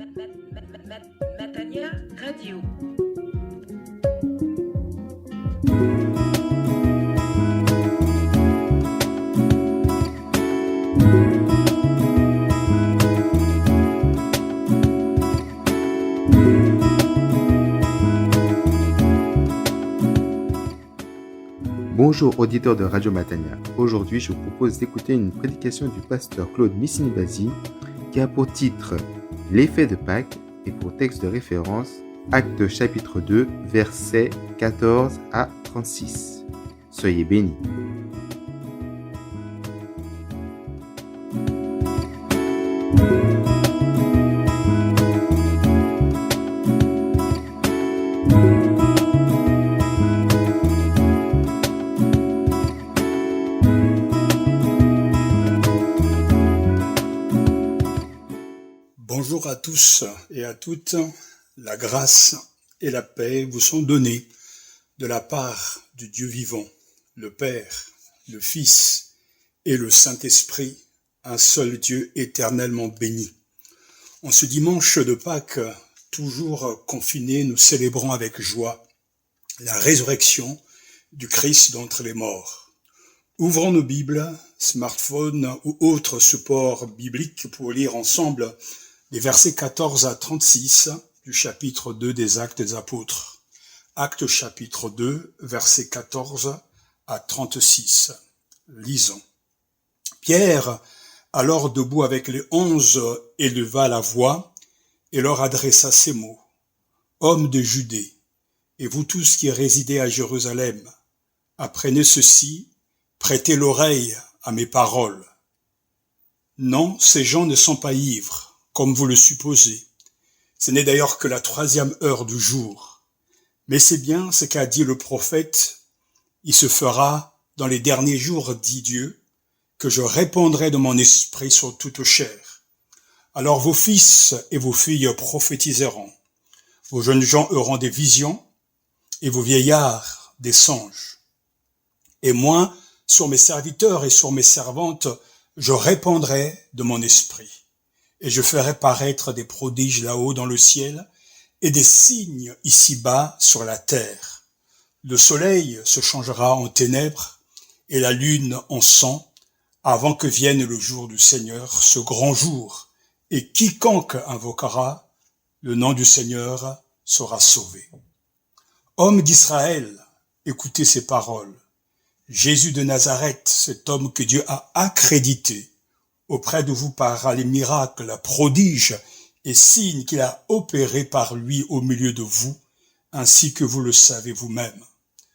Matania Radio. Bonjour auditeurs de Radio Matania. Aujourd'hui, je vous propose d'écouter une prédication du pasteur Claude Missini-Bazi qui a pour titre L'effet de Pâques et pour texte de référence Actes chapitre 2, versets 14 à 36. Soyez bénis. Bonjour à tous et à toutes, la grâce et la paix vous sont données de la part du Dieu vivant, le Père, le Fils et le Saint-Esprit, un seul Dieu éternellement béni. En ce dimanche de Pâques, toujours confinés, nous célébrons avec joie la résurrection du Christ d'entre les morts. Ouvrons nos Bibles, smartphones ou autres supports bibliques pour lire ensemble les versets 14 à 36 du chapitre 2 des Actes des Apôtres. Actes chapitre 2, versets 14 à 36. Lisons. Pierre, alors debout avec les 11, éleva la voix et leur adressa ces mots. Hommes de Judée, et vous tous qui résidez à Jérusalem, apprenez ceci, prêtez l'oreille à mes paroles. Non, ces gens ne sont pas ivres, comme vous le supposez. Ce n'est d'ailleurs que la 3e heure du jour. Mais c'est bien ce qu'a dit le prophète. Il se fera dans les derniers jours, dit Dieu, que je répandrai de mon esprit sur toute chair. Alors vos fils et vos filles prophétiseront. Vos jeunes gens auront des visions et vos vieillards des songes. Et moi, sur mes serviteurs et sur mes servantes, je répandrai de mon esprit. Et je ferai paraître des prodiges là-haut dans le ciel et des signes ici-bas sur la terre. Le soleil se changera en ténèbres et la lune en sang avant que vienne le jour du Seigneur, ce grand jour. Et quiconque invoquera le nom du Seigneur sera sauvé. Hommes d'Israël, écoutez ces paroles. Jésus de Nazareth, cet homme que Dieu a accrédité auprès de vous par les miracles, prodiges et signes qu'il a opérés par lui au milieu de vous, ainsi que vous le savez vous-même.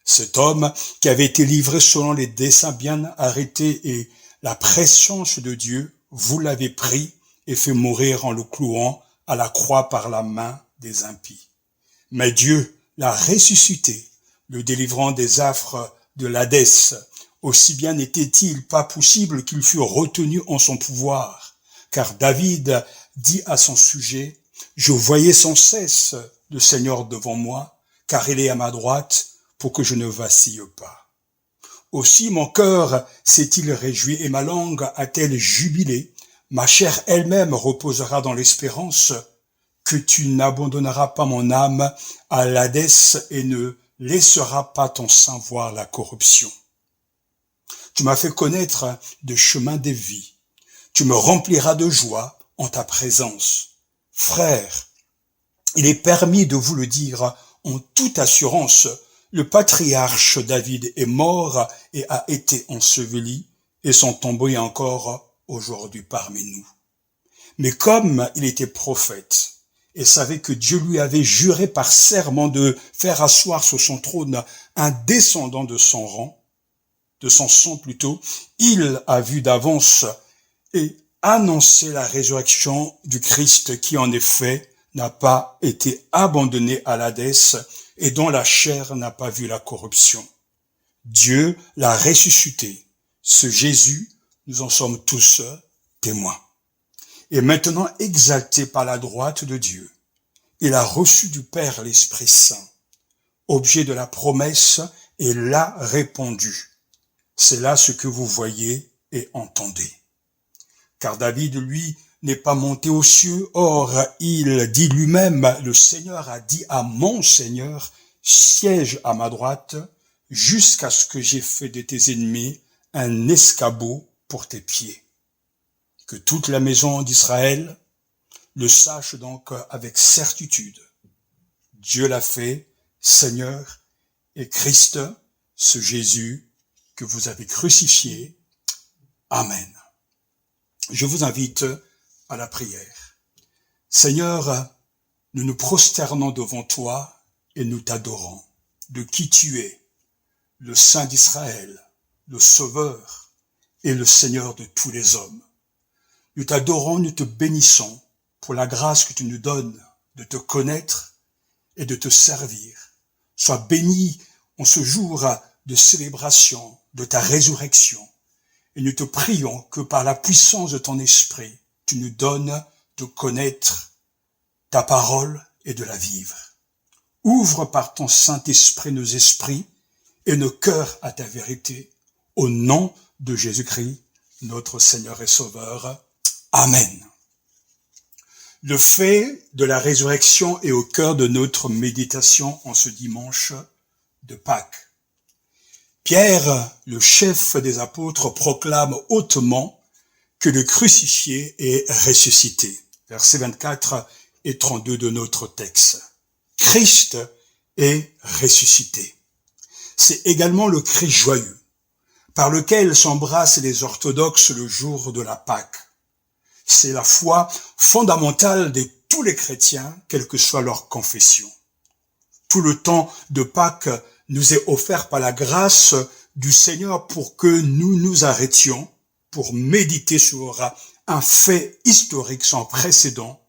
Cet homme qui avait été livré selon les desseins bien arrêtés et la prescience de Dieu, vous l'avez pris et fait mourir en le clouant à la croix par la main des impies. Mais Dieu l'a ressuscité, le délivrant des affres de l'Hadès. Aussi bien n'était-il pas possible qu'il fût retenu en son pouvoir, car David dit à son sujet, « Je voyais sans cesse le Seigneur devant moi, car il est à ma droite, pour que je ne vacille pas. Aussi mon cœur s'est-il réjoui et ma langue a-t-elle jubilé, ma chair elle-même reposera dans l'espérance, que tu n'abandonneras pas mon âme à l'Hadès et ne laisseras pas ton sein voir la corruption. Tu m'as fait connaître des chemins des vies. Tu me rempliras de joie en ta présence. Frères, il est permis de vous le dire en toute assurance, le patriarche David est mort et a été enseveli, et son tombeau est encore aujourd'hui parmi nous. Mais comme il était prophète et savait que Dieu lui avait juré par serment de faire asseoir sur son trône un descendant de son rang, de son sang plutôt, il a vu d'avance et annoncé la résurrection du Christ qui en effet n'a pas été abandonné à l'Hadès et dont la chair n'a pas vu la corruption. Dieu l'a ressuscité. Ce Jésus, nous en sommes tous témoins. Et maintenant exalté par la droite de Dieu, il a reçu du Père l'Esprit Saint, objet de la promesse, et l'a répandu. C'est là ce que vous voyez et entendez. Car David, lui, n'est pas monté aux cieux. Or, il dit lui-même, le Seigneur a dit à mon Seigneur, siège à ma droite, jusqu'à ce que j'ai fait de tes ennemis un escabeau pour tes pieds. Que toute la maison d'Israël le sache donc avec certitude. Dieu l'a fait, Seigneur et Christ, ce Jésus que vous avez crucifié. Amen. Je vous invite à la prière. Seigneur, nous nous prosternons devant toi et nous t'adorons, de qui tu es, le Saint d'Israël, le Sauveur et le Seigneur de tous les hommes. Nous t'adorons, nous te bénissons pour la grâce que tu nous donnes de te connaître et de te servir. Sois béni en ce jour de célébration de ta résurrection. Et nous te prions que par la puissance de ton esprit, tu nous donnes de connaître ta parole et de la vivre. Ouvre par ton Saint-Esprit nos esprits et nos cœurs à ta vérité, au nom de Jésus-Christ, notre Seigneur et Sauveur. Amen. Le fait de la résurrection est au cœur de notre méditation en ce dimanche de Pâques. Pierre, le chef des apôtres, proclame hautement que le crucifié est ressuscité. Versets 24 et 32 de notre texte. Christ est ressuscité. C'est également le cri joyeux par lequel s'embrassent les orthodoxes le jour de la Pâque. C'est la foi fondamentale de tous les chrétiens, quelle que soit leur confession. Tout le temps de Pâques nous est offert par la grâce du Seigneur pour que nous nous arrêtions pour méditer sur un fait historique sans précédent.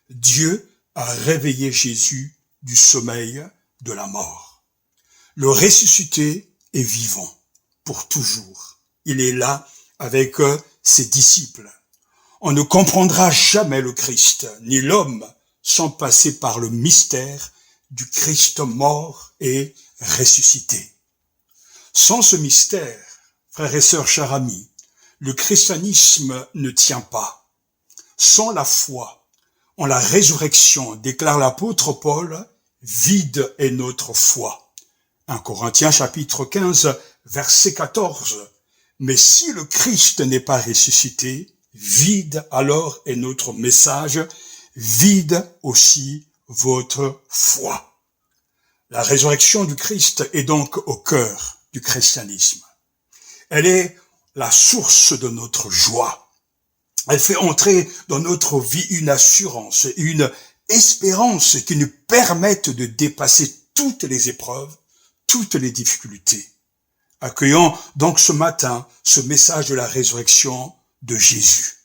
Dieu a réveillé Jésus du sommeil de la mort. Le ressuscité est vivant pour toujours. Il est là avec ses disciples. On ne comprendra jamais le Christ, ni l'homme, sans passer par le mystère du Christ mort et ressuscité. Sans ce mystère, frères et sœurs, chers amis, le christianisme ne tient pas. Sans la foi en la résurrection, déclare l'apôtre Paul, vide est notre foi. 1 Corinthiens chapitre 15, verset 14. Mais si le Christ n'est pas ressuscité, vide alors est notre message, vide aussi votre foi. La résurrection du Christ est donc au cœur du christianisme. Elle est la source de notre joie. Elle fait entrer dans notre vie une assurance, une espérance qui nous permettent de dépasser toutes les épreuves, toutes les difficultés. Accueillons donc ce matin ce message de la résurrection de Jésus.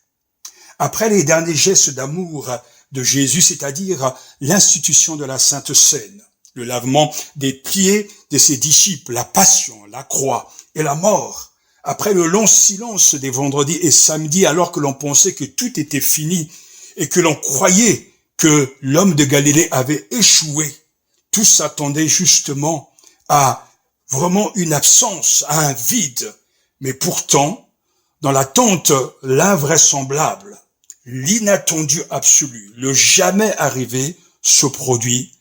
Après les derniers gestes d'amour de Jésus, c'est-à-dire l'institution de la Sainte Seine, le lavement des pieds de ses disciples, la passion, la croix et la mort, après le long silence des vendredis et samedis, alors que l'on pensait que tout était fini et que l'on croyait que l'homme de Galilée avait échoué, tous s'attendaient justement à vraiment une absence, à un vide. Mais pourtant, dans l'attente l'invraisemblable, l'inattendu absolu, le jamais arrivé se produit.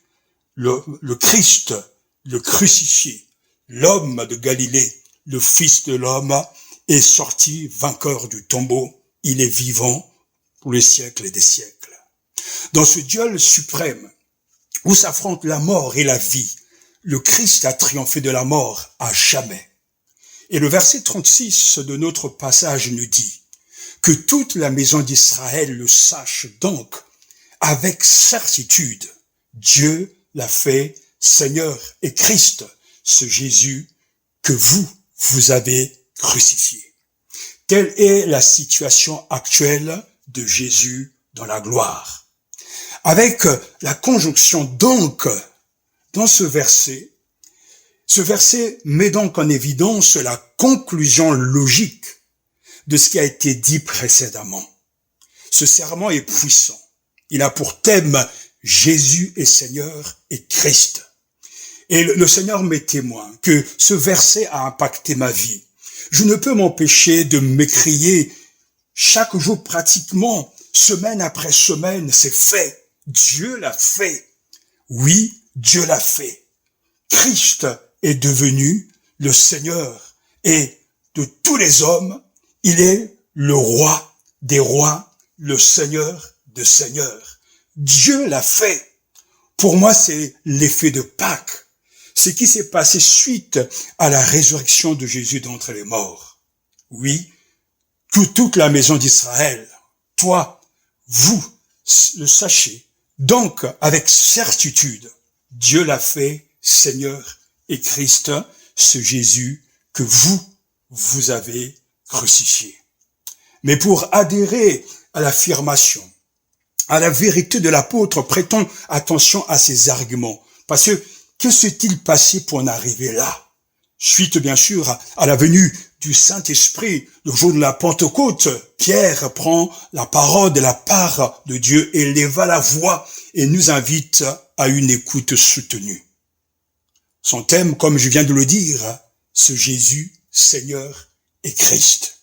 Le Christ, le crucifié, l'homme de Galilée, le Fils de l'homme, est sorti vainqueur du tombeau. Il est vivant pour les siècles et des siècles. Dans ce duel suprême où s'affrontent la mort et la vie, le Christ a triomphé de la mort à jamais. Et le verset 36 de notre passage nous dit que toute la maison d'Israël le sache donc avec certitude. Dieu l'a fait Seigneur et Christ, ce Jésus que vous avez crucifié. Telle est la situation actuelle de Jésus dans la gloire. Avec la conjonction donc dans ce verset met donc en évidence la conclusion logique de ce qui a été dit précédemment. Ce serment est puissant. Il a pour thème Jésus est Seigneur et Christ. Et le Seigneur m'est témoin que ce verset a impacté ma vie. Je ne peux m'empêcher de m'écrier chaque jour pratiquement Semaine après semaine, c'est fait. Dieu l'a fait. Oui, Dieu l'a fait. Christ est devenu le Seigneur et de tous les hommes, il est le roi des rois, le Seigneur des seigneurs. Dieu l'a fait. Pour moi, c'est l'effet de Pâques. Ce qui s'est passé suite à la résurrection de Jésus d'entre les morts. Oui, toute la maison d'Israël, toi, vous, le sachez. Donc, avec certitude, Dieu l'a fait, Seigneur et Christ, ce Jésus que vous avez crucifié. Mais pour adhérer à l'affirmation, à la vérité de l'apôtre, prêtons attention à ses arguments. Parce que s'est-il passé pour en arriver là? Suite, bien sûr, à la venue du Saint-Esprit, le jour de la Pentecôte, Pierre prend la parole de la part de Dieu, éleva la voix et nous invite à une écoute soutenue. Son thème, comme je viens de le dire, c'est Jésus, Seigneur et Christ.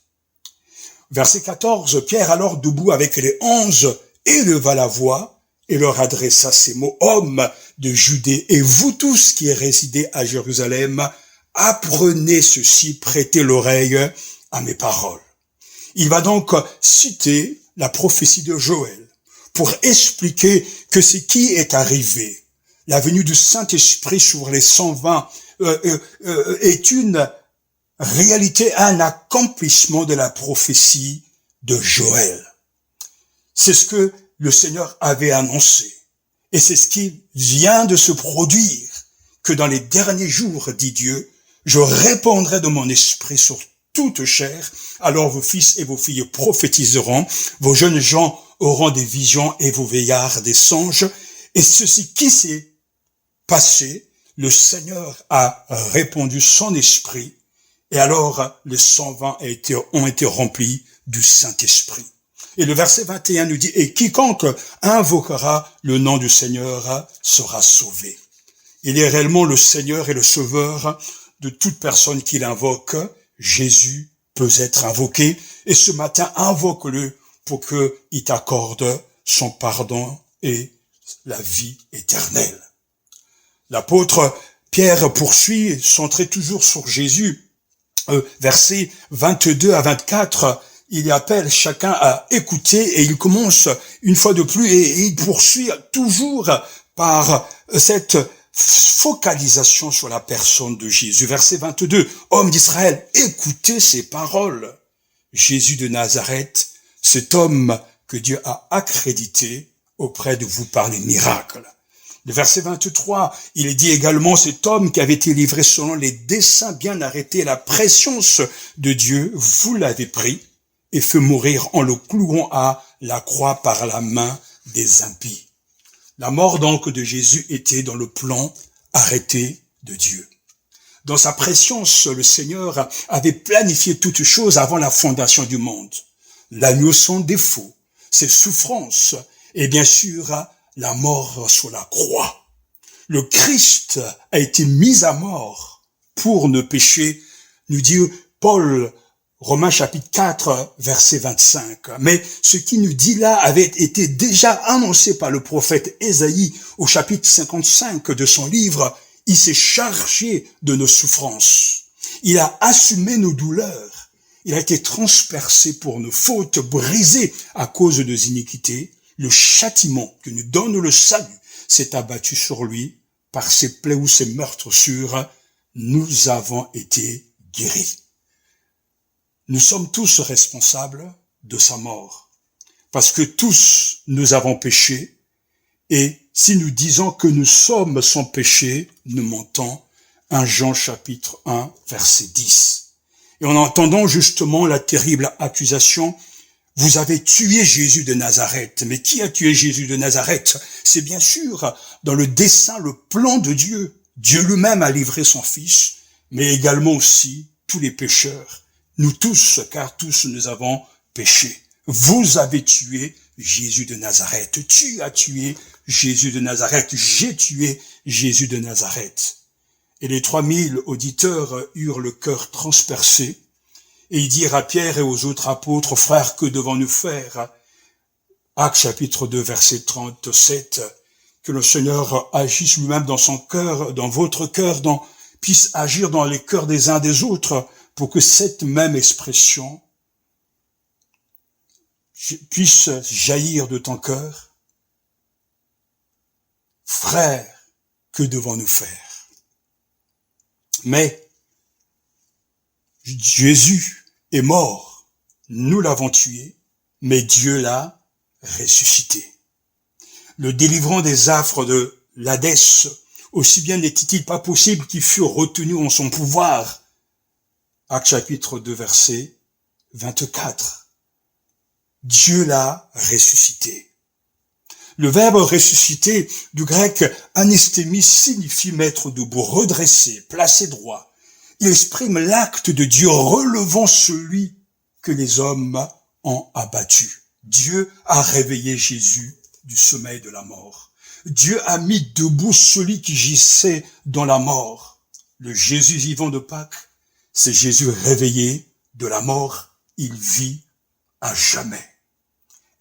Verset 14, Pierre alors debout avec les 11 éleva la voix et leur adressa ces mots. Hommes de Judée et vous tous qui résidez à Jérusalem, apprenez ceci, prêtez l'oreille à mes paroles. Il va donc citer la prophétie de Joël pour expliquer que ce qui est arrivé, la venue du Saint-Esprit sur les 120 est une réalité, un accomplissement de la prophétie de Joël. C'est ce que le Seigneur avait annoncé. Et c'est ce qui vient de se produire, que dans les derniers jours, dit Dieu, je répandrai de mon esprit sur toute chair, alors vos fils et vos filles prophétiseront, vos jeunes gens auront des visions et vos vieillards des songes. Et ceci qui s'est passé, le Seigneur a répandu son esprit, et alors les 120 ont été remplis du Saint-Esprit. Et le verset 21 nous dit, et quiconque invoquera le nom du Seigneur sera sauvé. Il est réellement le Seigneur et le Sauveur de toute personne qui l'invoque. Jésus peut être invoqué, et ce matin, invoque-le pour qu'il t'accorde son pardon et la vie éternelle. L'apôtre Pierre poursuit, centré toujours sur Jésus. Versets 22 à 24, il appelle chacun à écouter et il commence une fois de plus et il poursuit toujours par cette focalisation sur la personne de Jésus. Verset 22, homme d'Israël, écoutez ces paroles. Jésus de Nazareth, cet homme que Dieu a accrédité auprès de vous par les miracles. Le verset 23, il est dit également, cet homme qui avait été livré selon les desseins bien arrêtés, la préscience de Dieu, vous l'avez pris et fait mourir en le clouant à la croix par la main des impies. La mort donc de Jésus était dans le plan arrêté de Dieu. Dans sa préscience, le Seigneur avait planifié toutes choses avant la fondation du monde. L'agneau sans défaut, ses souffrances et bien sûr la mort sur la croix. Le Christ a été mis à mort pour nos péchés, nous dit Paul, Romains chapitre 4, verset 25. Mais ce qu'il nous dit là avait été déjà annoncé par le prophète Ésaïe au chapitre 55 de son livre. Il s'est chargé de nos souffrances. Il a assumé nos douleurs. Il a été transpercé pour nos fautes, brisé à cause de nos iniquités. Le châtiment que nous donne le salut s'est abattu sur lui. Par ses plaies ou ses meurtres sûrs, nous avons été guéris. Nous sommes tous responsables de sa mort, parce que tous nous avons péché, et si nous disons que nous sommes sans péché, nous mentons. 1 Jean chapitre 1, verset 10. Et en entendant justement la terrible accusation, vous avez tué Jésus de Nazareth. Mais qui a tué Jésus de Nazareth? C'est bien sûr dans le dessein, le plan de Dieu. Dieu lui-même a livré son Fils, mais également aussi tous les pécheurs. Nous tous, car tous nous avons péché. Vous avez tué Jésus de Nazareth. Tu as tué Jésus de Nazareth. J'ai tué Jésus de Nazareth. Et les 3000 auditeurs eurent le cœur transpercé. Et ils dirent à Pierre et aux autres apôtres, frères, que devons-nous faire? Actes chapitre 2, verset 37, que le Seigneur agisse lui-même dans son cœur, dans votre cœur, puisse agir dans les cœurs des uns des autres, pour que cette même expression puisse jaillir de ton cœur. Frère, que devons-nous faire? Mais Jésus est mort, nous l'avons tué, mais Dieu l'a ressuscité. Le délivrant des affres de l'Hadès, aussi bien n'était-il pas possible qu'il fût retenu en son pouvoir? Actes chapitre 2, verset 24. Dieu l'a ressuscité. Le verbe ressusciter du grec anastémie signifie mettre debout, redresser, placer droit. Il exprime l'acte de Dieu relevant celui que les hommes ont abattu. Dieu a réveillé Jésus du sommeil de la mort. Dieu a mis debout celui qui gissait dans la mort. Le Jésus vivant de Pâques, c'est Jésus réveillé de la mort. Il vit à jamais.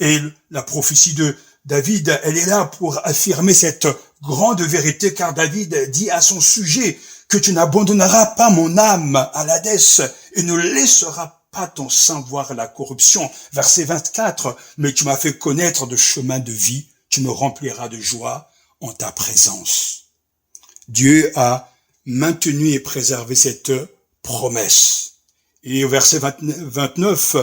Et la prophétie de David, elle est là pour affirmer cette grande vérité, car David dit à son sujet que tu n'abandonneras pas mon âme à l'Hadès et ne laisseras pas ton sein voir la corruption. Verset 24, mais tu m'as fait connaître de chemin de vie, tu me rempliras de joie en ta présence. Dieu a maintenu et préservé cette promesse. Et au verset 29,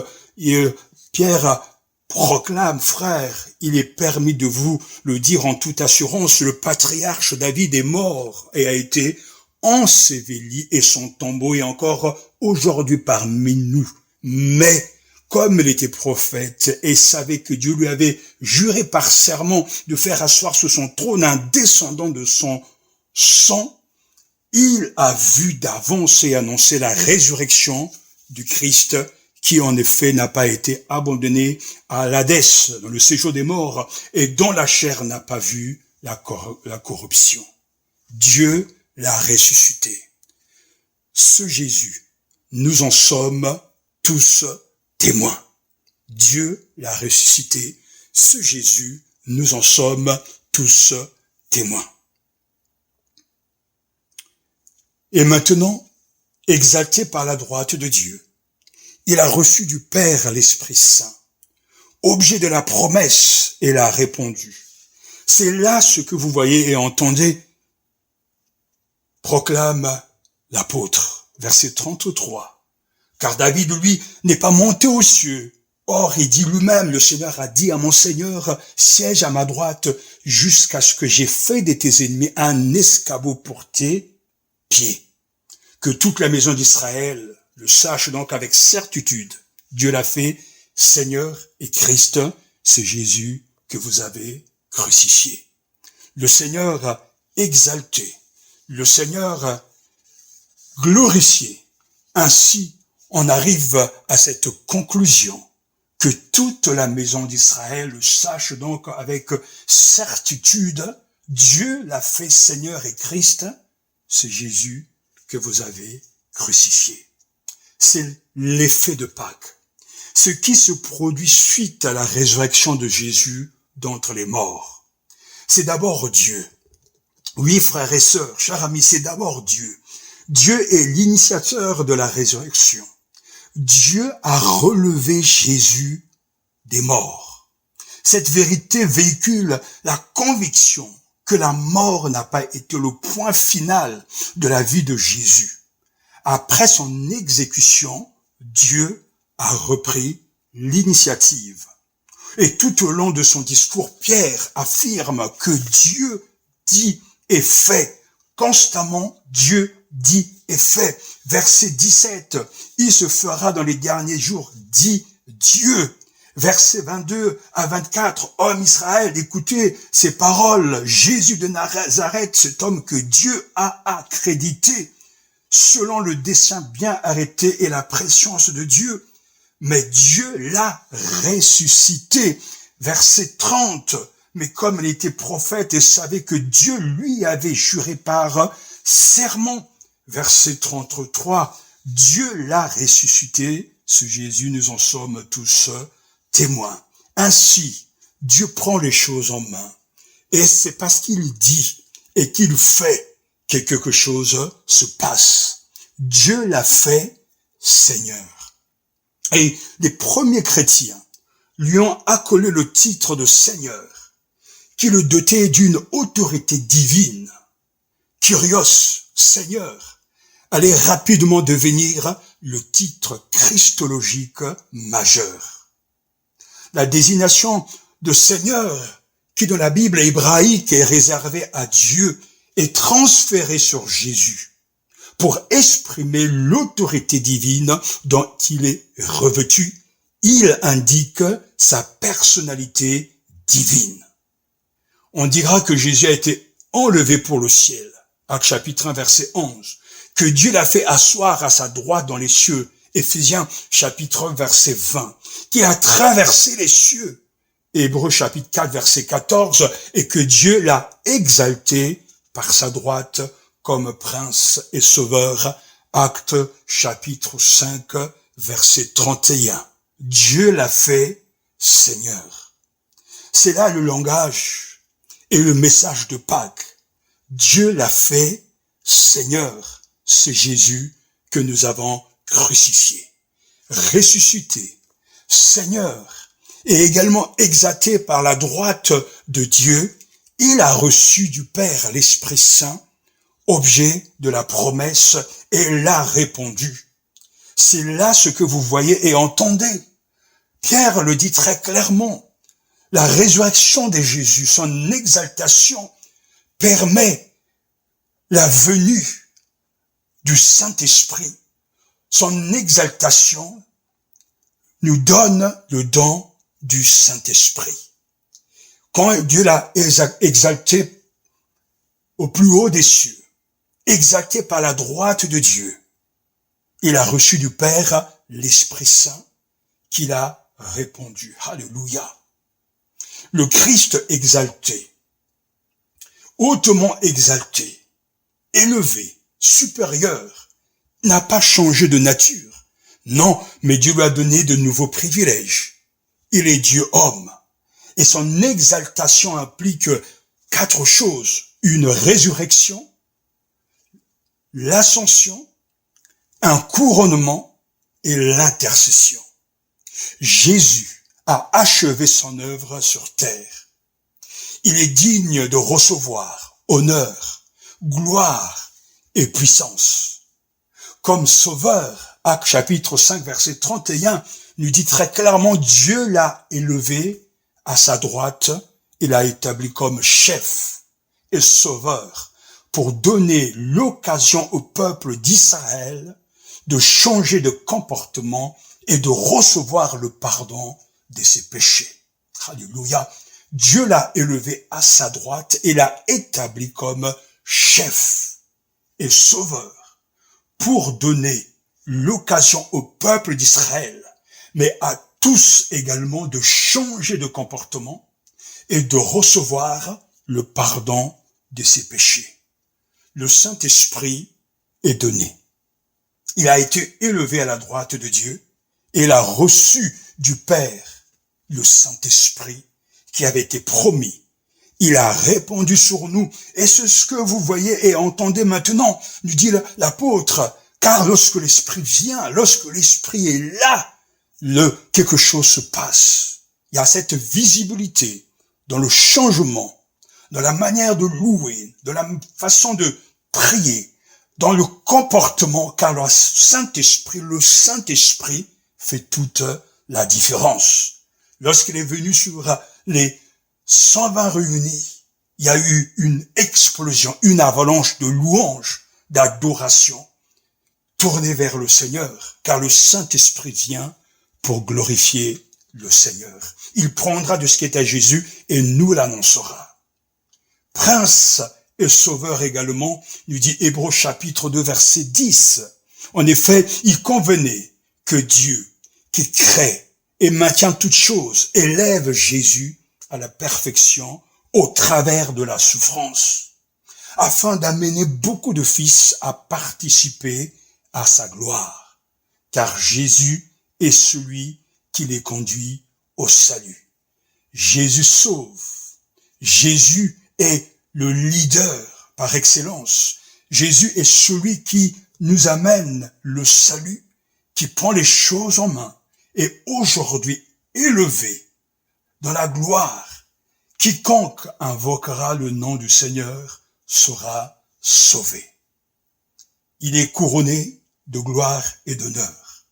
Pierre proclame, frère, il est permis de vous le dire en toute assurance, le patriarche David est mort et a été enseveli et son tombeau est encore aujourd'hui parmi nous. Mais, comme il était prophète et savait que Dieu lui avait juré par serment de faire asseoir sur son trône un descendant de son sang, il a vu d'avance et annoncé la résurrection du Christ, qui en effet n'a pas été abandonné à l'Hadès, dans le séjour des morts, et dont la chair n'a pas vu la corruption. Dieu l'a ressuscité. Ce Jésus, nous en sommes tous témoins. Dieu l'a ressuscité. Ce Jésus, nous en sommes tous témoins. Et maintenant, exalté par la droite de Dieu, il a reçu du Père l'Esprit Saint, objet de la promesse, et l'a répondu. C'est là ce que vous voyez et entendez, proclame l'apôtre, verset 33. Car David, lui, n'est pas monté aux cieux. Or, il dit lui-même, le Seigneur a dit à mon Seigneur, siège à ma droite jusqu'à ce que j'ai fait de tes ennemis un escabeau pour tes pieds. Que toute la maison d'Israël le sache donc avec certitude. Dieu l'a fait, Seigneur et Christ, c'est Jésus que vous avez crucifié. Le Seigneur exalté, le Seigneur glorifié. Ainsi, on arrive à cette conclusion que toute la maison d'Israël le sache donc avec certitude. Dieu l'a fait Seigneur et Christ, c'est Jésus que vous avez crucifié. C'est l'effet de Pâques, ce qui se produit suite à la résurrection de Jésus d'entre les morts. C'est d'abord Dieu. Oui, frères et sœurs, chers amis, c'est d'abord Dieu. Dieu est l'initiateur de la résurrection. Dieu a relevé Jésus des morts. Cette vérité véhicule la conviction que la mort n'a pas été le point final de la vie de Jésus. Après son exécution, Dieu a repris l'initiative. Et tout au long de son discours, Pierre affirme que Dieu dit et fait. Constamment, Dieu dit et fait. Verset 17, il se fera dans les derniers jours, dit Dieu. Verset 22 à 24, homme Israël, écoutez ces paroles. Jésus de Nazareth, cet homme que Dieu a accrédité, selon le dessein bien arrêté et la préscience de Dieu. Mais Dieu l'a ressuscité. Verset 30. Mais comme il était prophète et savait que Dieu lui avait juré par serment. Verset 33. Dieu l'a ressuscité. Ce Jésus, nous en sommes tous témoins. Ainsi, Dieu prend les choses en main. Et c'est parce qu'il dit et qu'il fait que quelque chose se passe. Dieu l'a fait Seigneur. Et les premiers chrétiens lui ont accolé le titre de Seigneur, qui le dotait d'une autorité divine. Kyrios, Seigneur, allait rapidement devenir le titre christologique majeur. La désignation de Seigneur, qui dans la Bible hébraïque est réservée à Dieu, est transférée sur Jésus pour exprimer l'autorité divine dont il est revêtu. Il indique sa personnalité divine. On dira que Jésus a été enlevé pour le ciel. Actes chapitre 1, verset 11. Que Dieu l'a fait asseoir à sa droite dans les cieux. Éphésiens chapitre 1, verset 20. Qui a traversé les cieux. Hébreux chapitre 4, verset 14. Et que Dieu l'a exalté par sa droite comme prince et sauveur. Actes chapitre 5, verset 31. Dieu l'a fait Seigneur. C'est là le langage et le message de Pâques. Dieu l'a fait Seigneur. C'est Jésus que nous avons crucifié, ressuscité, Seigneur, et également exalté par la droite de Dieu. Il a reçu du Père l'Esprit Saint, objet de la promesse, et l'a répondu. C'est là ce que vous voyez et entendez. Pierre le dit très clairement. La résurrection de Jésus, son exaltation, permet la venue du Saint-Esprit. Son exaltation nous donne le don du Saint-Esprit. Quand Dieu l'a exalté au plus haut des cieux, exalté par la droite de Dieu, il a reçu du Père l'Esprit Saint qu'il a répondu. Alléluia. Le Christ exalté, hautement exalté, élevé, supérieur, n'a pas changé de nature. Non, mais Dieu lui a donné de nouveaux privilèges. Il est Dieu homme. Et son exaltation implique 4 choses. Une résurrection, l'ascension, un couronnement et l'intercession. Jésus a achevé son œuvre sur terre. Il est digne de recevoir honneur, gloire et puissance. Comme sauveur, Actes chapitre 5, verset 31, nous dit très clairement, Dieu l'a élevé à sa droite et l'a établi comme chef et sauveur pour donner l'occasion au peuple d'Israël de changer de comportement et de recevoir le pardon de ses péchés. Alléluia. Dieu l'a élevé à sa droite et l'a établi comme chef et sauveur pour donner l'occasion au peuple d'Israël, mais à tous également de changer de comportement et de recevoir le pardon de ses péchés. Le Saint-Esprit est donné. Il a été élevé à la droite de Dieu et il a reçu du Père le Saint-Esprit qui avait été promis. Il a répandu sur nous et c'est ce que vous voyez et entendez maintenant, nous dit l'apôtre, car lorsque l'Esprit vient, lorsque l'Esprit est là, quelque chose se passe. Il y a cette visibilité dans le changement, dans la manière de louer, dans la façon de prier, dans le comportement, car le Saint-Esprit fait toute la différence. Lorsqu'il est venu sur les 120 réunis, il y a eu une explosion, une avalanche de louanges, d'adoration, tournée vers le Seigneur, car le Saint-Esprit vient pour glorifier le Seigneur. Il prendra de ce qui est à Jésus et nous l'annoncera. Prince et sauveur également, nous dit Hébreux chapitre 2, verset 10. En effet, il convenait que Dieu, qui crée et maintient toutes choses, élève Jésus à la perfection au travers de la souffrance, afin d'amener beaucoup de fils à participer à sa gloire. Car Jésus est celui qui les conduit au salut. Jésus sauve. Jésus est le leader par excellence. Jésus est celui qui nous amène le salut, qui prend les choses en main. Et aujourd'hui, élevé dans la gloire, quiconque invoquera le nom du Seigneur sera sauvé. Il est couronné de gloire et d'honneur,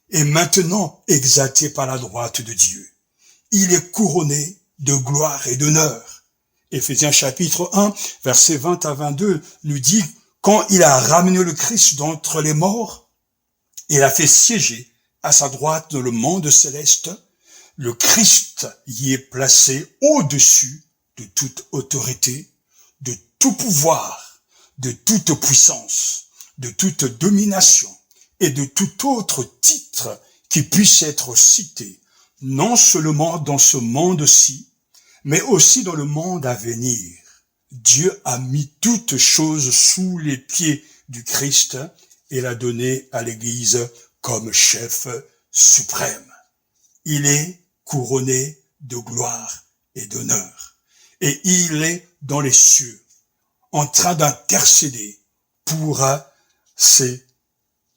et maintenant exalté par la droite de Dieu. Il est couronné de gloire et d'honneur. Éphésiens chapitre 1, versets 20 à 22 nous dit, quand il a ramené le Christ d'entre les morts, il a fait siéger à sa droite dans le monde céleste, le Christ y est placé au-dessus de toute autorité, de tout pouvoir, de toute puissance, de toute domination et de tout autre titre qui puisse être cité, non seulement dans ce monde-ci, mais aussi dans le monde à venir. Dieu a mis toutes choses sous les pieds du Christ et l'a donné à l'Église comme chef suprême. Il est couronné de gloire et d'honneur. Et il est dans les cieux, en train d'intercéder pour ses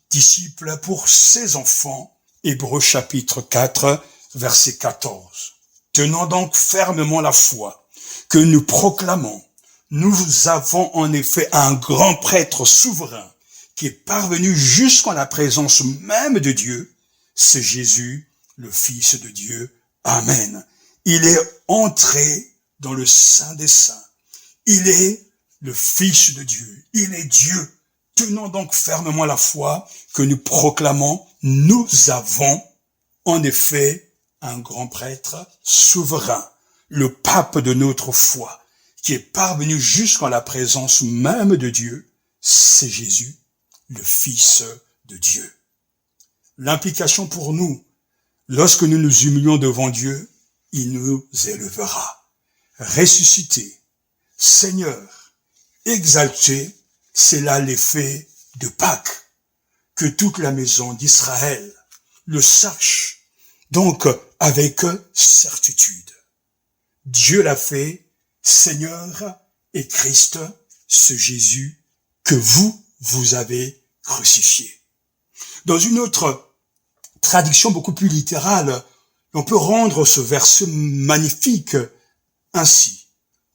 disciples, pour ses enfants. Hébreux chapitre 4, verset 14. Tenons donc fermement la foi que nous proclamons. Nous avons en effet un grand prêtre souverain qui est parvenu jusqu'en la présence même de Dieu. C'est Jésus, le Fils de Dieu. Amen. Il est entré dans le Saint des Saints. Il est le Fils de Dieu. Il est Dieu. Tenons donc fermement la foi que nous proclamons. Nous avons en effet un grand prêtre souverain, le pape de notre foi, qui est parvenu jusqu'en la présence même de Dieu. C'est Jésus, le Fils de Dieu. L'implication pour nous, lorsque nous nous humilions devant Dieu, il nous élèvera. Ressuscité, Seigneur, exalté, c'est là l'effet de Pâques, que toute la maison d'Israël le sache, donc avec certitude. Dieu l'a fait, Seigneur et Christ, ce Jésus que vous avez crucifié. Dans une autre traduction beaucoup plus littérale, on peut rendre ce verset magnifique ainsi,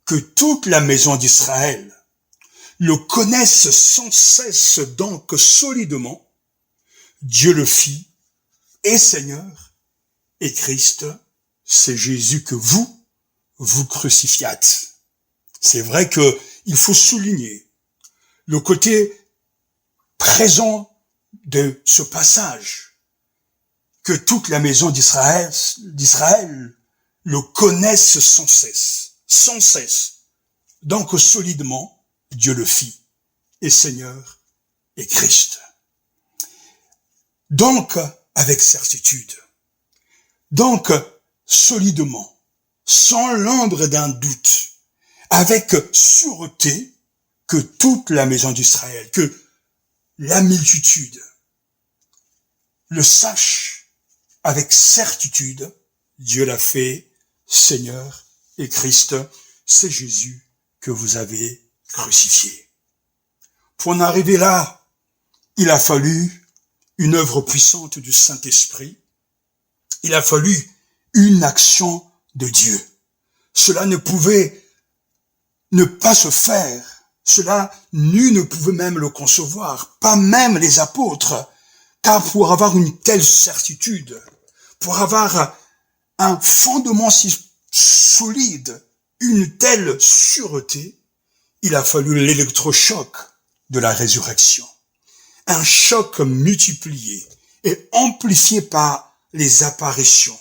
que toute la maison d'Israël le connaisse sans cesse donc solidement, Dieu le fit, et Seigneur, et Christ, c'est Jésus que vous crucifiâtes. C'est vrai que il faut souligner le côté présent de ce passage, que toute la maison d'Israël le connaisse sans cesse. Donc solidement, Dieu le fit, et Seigneur et Christ. Donc, avec certitude, donc solidement, sans l'ombre d'un doute, avec sûreté, que toute la maison d'Israël, que la multitude le sache avec certitude, Dieu l'a fait, Seigneur et Christ, c'est Jésus que vous avez crucifié. Pour en arriver là, il a fallu une œuvre puissante du Saint-Esprit. Il a fallu une action de Dieu. Cela ne pouvait ne pas se faire. Cela, nul ne pouvait même le concevoir, pas même les apôtres. Car pour avoir une telle certitude, pour avoir un fondement si solide, une telle sûreté, il a fallu l'électrochoc de la résurrection. Un choc multiplié et amplifié par les apparitions.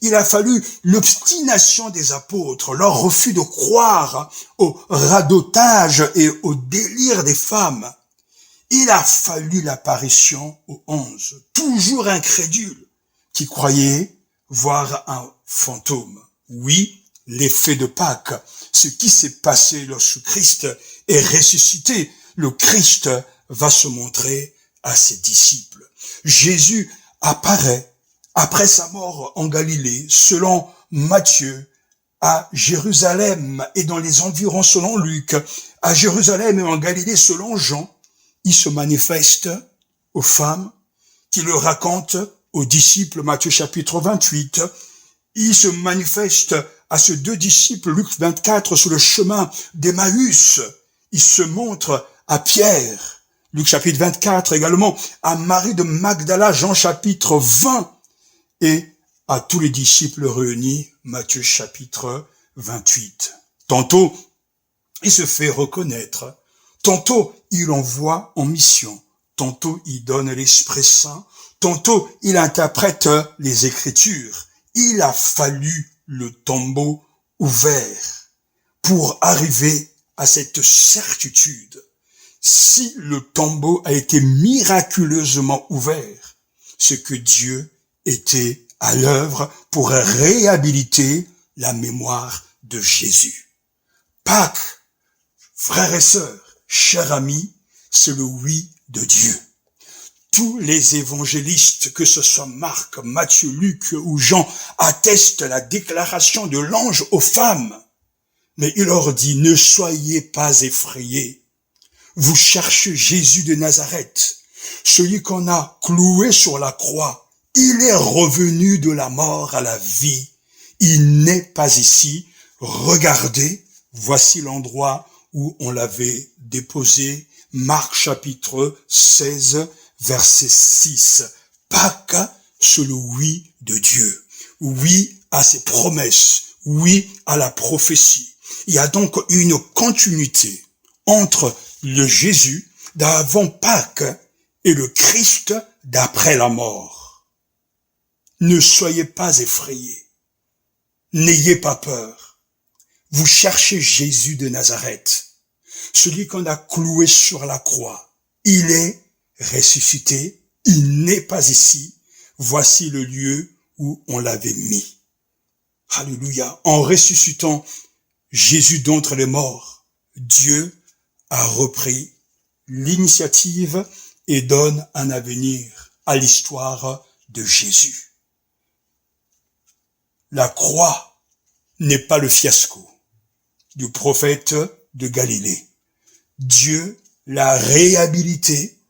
Il a fallu l'obstination des apôtres, leur refus de croire au radotage et au délire des femmes. Il a fallu l'apparition aux 11, toujours incrédules, qui croyaient voir un fantôme. Oui, l'effet de Pâques, ce qui s'est passé lorsque Christ est ressuscité. Le Christ va se montrer à ses disciples. Jésus apparaît après sa mort en Galilée, selon Matthieu, à Jérusalem et dans les environs selon Luc, à Jérusalem et en Galilée selon Jean, il se manifeste aux femmes, qui le racontent aux disciples, Matthieu chapitre 28, il se manifeste à ces deux disciples, Luc 24, sur le chemin d'Emmaüs, il se montre à Pierre, Luc chapitre 24 également, à Marie de Magdala, Jean chapitre 20, et à tous les disciples réunis, Matthieu chapitre 28. Tantôt, il se fait reconnaître, tantôt il envoie en mission, tantôt il donne l'Esprit Saint, tantôt il interprète les Écritures. Il a fallu le tombeau ouvert pour arriver à cette certitude. Si le tombeau a été miraculeusement ouvert, c'est que Dieu était à l'œuvre pour réhabiliter la mémoire de Jésus. Pâques, frères et sœurs, chers amis, c'est le oui de Dieu. Tous les évangélistes, que ce soit Marc, Matthieu, Luc ou Jean, attestent la déclaration de l'ange aux femmes. Mais il leur dit, ne soyez pas effrayés. Vous cherchez Jésus de Nazareth, celui qu'on a cloué sur la croix. Il est revenu de la mort à la vie. Il n'est pas ici. Regardez, voici l'endroit où on l'avait déposé. Marc chapitre 16, verset 6. Pâques, c'est le oui de Dieu. Oui à ses promesses. Oui à la prophétie. Il y a donc une continuité entre le Jésus d'avant Pâques et le Christ d'après la mort. Ne soyez pas effrayés. N'ayez pas peur. Vous cherchez Jésus de Nazareth, celui qu'on a cloué sur la croix. Il est ressuscité, il n'est pas ici. Voici le lieu où on l'avait mis. Alléluia. En ressuscitant Jésus d'entre les morts, Dieu a repris l'initiative et donne un avenir à l'histoire de Jésus. La croix n'est pas le fiasco du prophète de Galilée. Dieu l'a réhabilité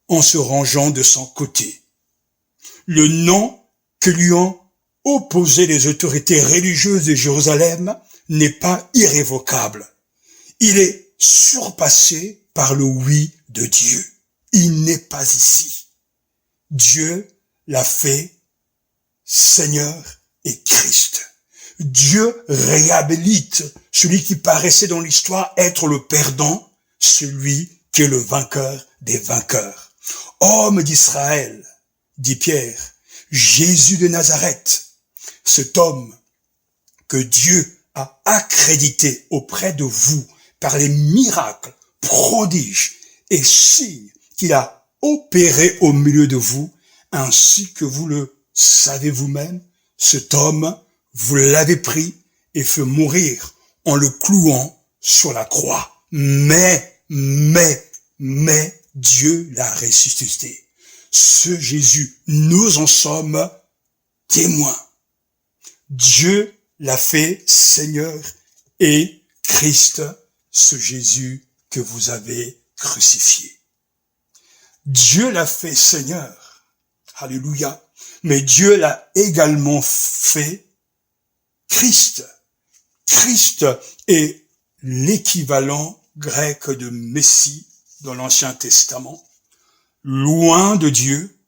en se rangeant de son côté. Le nom que lui ont opposé les autorités religieuses de Jérusalem n'est pas irrévocable. Il est surpassé par le oui de Dieu. Il n'est pas ici. Dieu l'a fait Seigneur et Christ. Dieu réhabilite celui qui paraissait dans l'histoire être le perdant, celui qui est le vainqueur des vainqueurs. Homme d'Israël, dit Pierre, Jésus de Nazareth, cet homme que Dieu a accrédité auprès de vous par les miracles, prodiges et signes qu'il a opérés au milieu de vous, ainsi que vous le savez vous-même, cet homme, vous l'avez pris et fait mourir en le clouant sur la croix. Mais Dieu l'a ressuscité. Ce Jésus, nous en sommes témoins. Dieu l'a fait Seigneur et Christ, ce Jésus que vous avez crucifié. Dieu l'a fait Seigneur. Alléluia. Mais Dieu l'a également fait Christ. Christ est l'équivalent grec de Messie dans l'Ancien Testament, loin de Dieu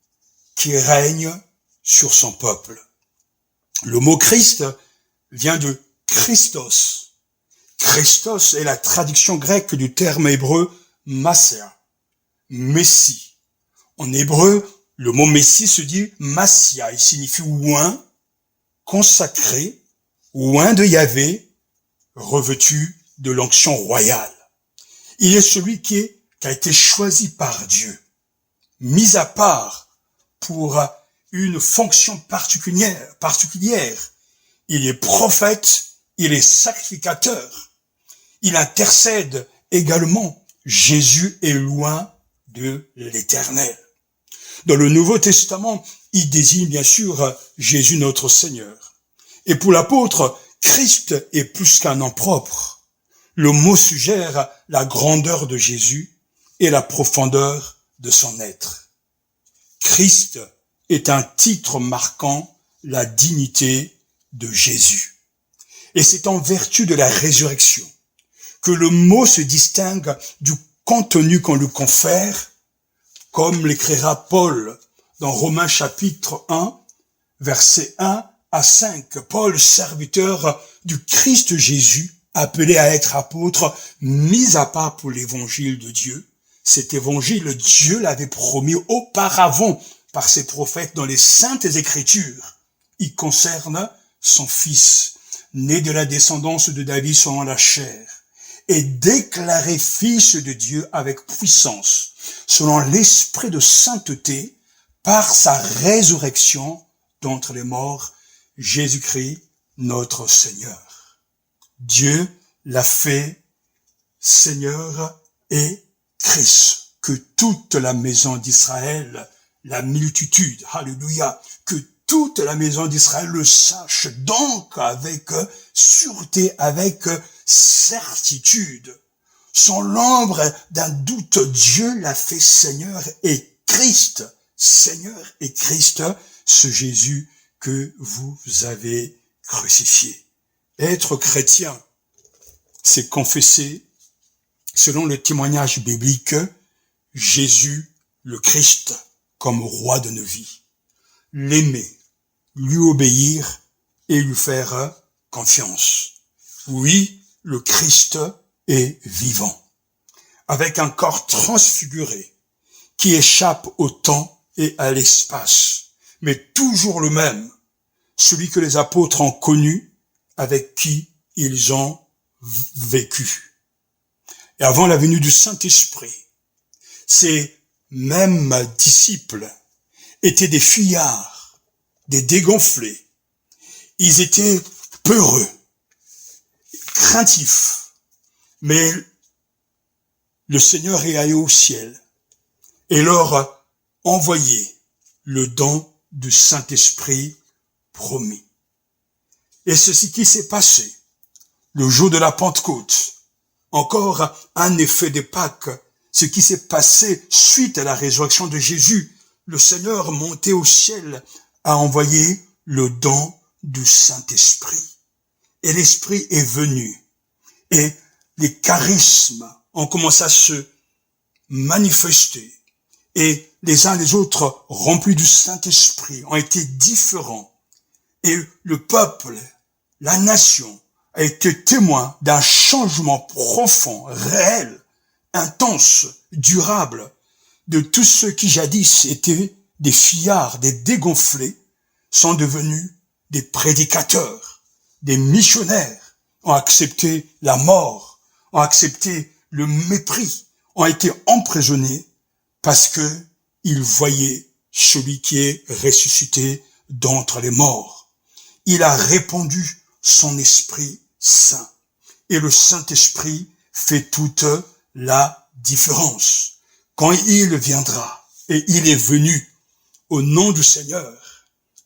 qui règne sur son peuple. Le mot Christ vient de Christos. Christos est la traduction grecque du terme hébreu Massia, Messie. En hébreu, le mot Messie se dit Massia, il signifie oint, consacré, oint de Yahvé, revêtu de l'onction royale. Il est celui qui a été choisi par Dieu, mis à part pour une fonction particulière. Il est prophète, il est sacrificateur, il intercède également. Jésus est loin de l'Éternel. Dans le Nouveau Testament, il désigne bien sûr Jésus notre Seigneur. Et pour l'apôtre, Christ est plus qu'un nom propre. Le mot suggère la grandeur de Jésus et la profondeur de son être. Christ est un titre marquant la dignité de Jésus. Et c'est en vertu de la résurrection que le mot se distingue du contenu qu'on lui confère, comme l'écrira Paul dans Romains chapitre 1, versets 1 à 5. Paul, serviteur du Christ Jésus, appelé à être apôtre, mis à part pour l'évangile de Dieu. Cet évangile, Dieu l'avait promis auparavant par ses prophètes dans les saintes écritures. Il concerne son fils, né de la descendance de David selon la chair, et déclaré fils de Dieu avec puissance, selon l'esprit de sainteté, par sa résurrection d'entre les morts, Jésus-Christ, notre Seigneur. Dieu l'a fait Seigneur et Christ, que toute la maison d'Israël, la multitude, alléluia, que toute la maison d'Israël le sache donc avec sûreté, avec certitude. Sans l'ombre d'un doute, Dieu l'a fait Seigneur et Christ, Seigneur et Christ, ce Jésus que vous avez crucifié. Être chrétien, c'est confesser, selon le témoignage biblique, Jésus le Christ comme roi de nos vies. L'aimer, lui obéir et lui faire confiance. Oui, le Christ est vivant, avec un corps transfiguré qui échappe au temps et à l'espace, mais toujours le même, celui que les apôtres ont connu, avec qui ils ont vécu. Et avant la venue du Saint-Esprit, ces mêmes disciples étaient des fuyards, des dégonflés. Ils étaient peureux, craintifs. Mais le Seigneur est allé au ciel et leur a envoyé le don du Saint-Esprit promis. Et c'est ce qui s'est passé le jour de la Pentecôte. Encore un effet de Pâques, ce qui s'est passé suite à la résurrection de Jésus. Le Seigneur monté au ciel a envoyé le don du Saint-Esprit. Et l'Esprit est venu. Et les charismes ont commencé à se manifester. Et les uns les autres, remplis du Saint-Esprit, ont été différents. Et le peuple, la nation, a été témoin d'un changement profond, réel, intense, durable, de tous ceux qui jadis étaient des fuyards, des dégonflés, sont devenus des prédicateurs, des missionnaires, ont accepté la mort, ont accepté le mépris, ont été emprisonnés parce que ils voyaient celui qui est ressuscité d'entre les morts. Il a répandu son Esprit Saint. Et le Saint-Esprit fait toute la différence. Quand il viendra, et il est venu au nom du Seigneur,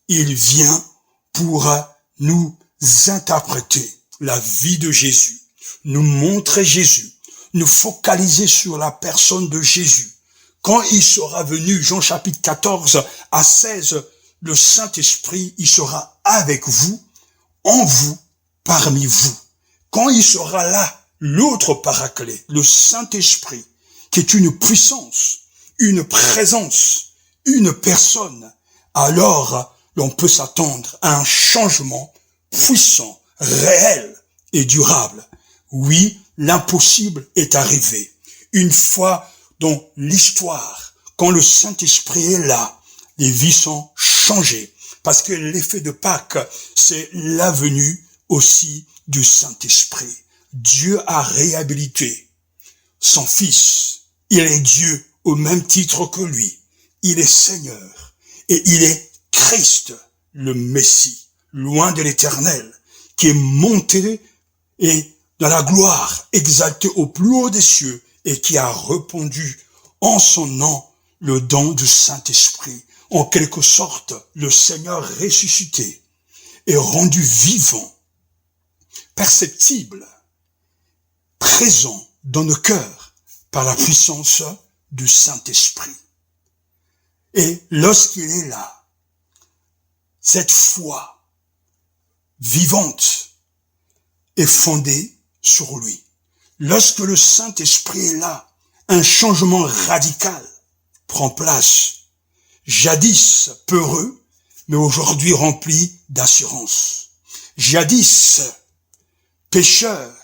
il vient pour nous interpréter la vie de Jésus, nous montrer Jésus, nous focaliser sur la personne de Jésus. Quand il sera venu, Jean chapitre 14 à 16, le Saint-Esprit, il sera avec vous, en vous, parmi vous. Quand il sera là, l'autre paraclet, le Saint-Esprit, qui est une puissance, une présence, une personne, alors l'on peut s'attendre à un changement puissant, réel et durable. Oui, l'impossible est arrivé. Une fois dans l'histoire, quand le Saint-Esprit est là, les vies sont changées. Parce que l'effet de Pâques, c'est la venue aussi du Saint-Esprit. Dieu a réhabilité son Fils. Il est Dieu au même titre que lui. Il est Seigneur et il est Christ, le Messie, loin de l'Éternel, qui est monté et dans la gloire, exalté au plus haut des cieux et qui a répandu en son nom le don du Saint-Esprit. En quelque sorte, le Seigneur ressuscité est rendu vivant, perceptible, présent dans nos cœurs par la puissance du Saint-Esprit. Et lorsqu'il est là, cette foi vivante est fondée sur lui. Lorsque le Saint-Esprit est là, un changement radical prend place. Jadis peureux, mais aujourd'hui rempli d'assurance. Jadis pécheur,